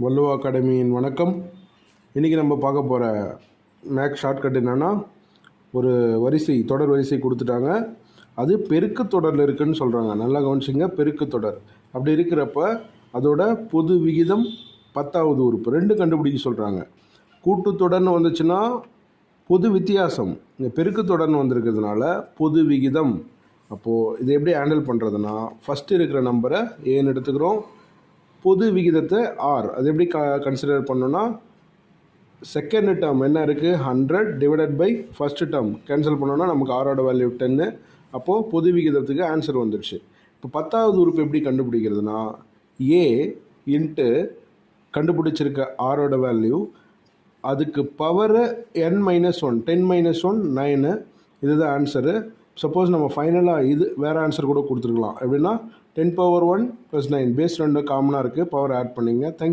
வல்லூவா அகாடமியின் வணக்கம். இன்றைக்கி நம்ம பார்க்க போகிற மேக்ஸ் ஷார்ட்கட் என்னென்னா, ஒரு தொடர் வரிசை கொடுத்துட்டாங்க. அது பெருக்கு தொடரில் இருக்குதுன்னு சொல்கிறாங்க. நல்லா கவனிச்சிங்க, பெருக்கு தொடர். அப்படி இருக்கிறப்ப அதோட பொது விகிதம் 10வது உறுப்பு 2 கண்டுபிடிக்க சொல்கிறாங்க. கூட்டுத்தொடர்னு வந்துச்சுன்னா பொது வித்தியாசம், இந்த பெருக்கு தொடர்னு வந்திருக்கிறதுனால பொது விகிதம். அப்போது இதை எப்படி ஹேண்டில் பண்ணுறதுன்னா, ஃபஸ்ட்டு இருக்கிற நம்பரை ஏன்னு எடுத்துக்கிறோம், பொது விகிதத்தை ஆர். அது எப்படி கன்சிடர் பண்ணோன்னா, செகண்ட் டேர்ம் என்ன இருக்குது, 100 divided by first term cancel பண்ணோன்னா நமக்கு ஆரோட வேல்யூ 10. அப்போது பொது விகிதத்துக்கு ஆன்சர் வந்துடுச்சு. இப்போ 10வது உறுப்பு எப்படி கண்டுபிடிக்கிறதுனா, ஏ இன்ட்டு கண்டுபிடிச்சிருக்க ஆரோட வேல்யூ, அதுக்கு பவரு n-1 10-1 9. இதுதான் ஆன்சரு. சப்போஸ் நம்ம ஃபைனலாக இது வேறு ஆன்சர் கூட கொடுத்துருக்கலாம். எப்படின்னா 10 power 1 + 9 பேஸ் 2 காமனாக இருக்குது, பவர் ஆட் பண்ணிங்க. தேங்க்யூ.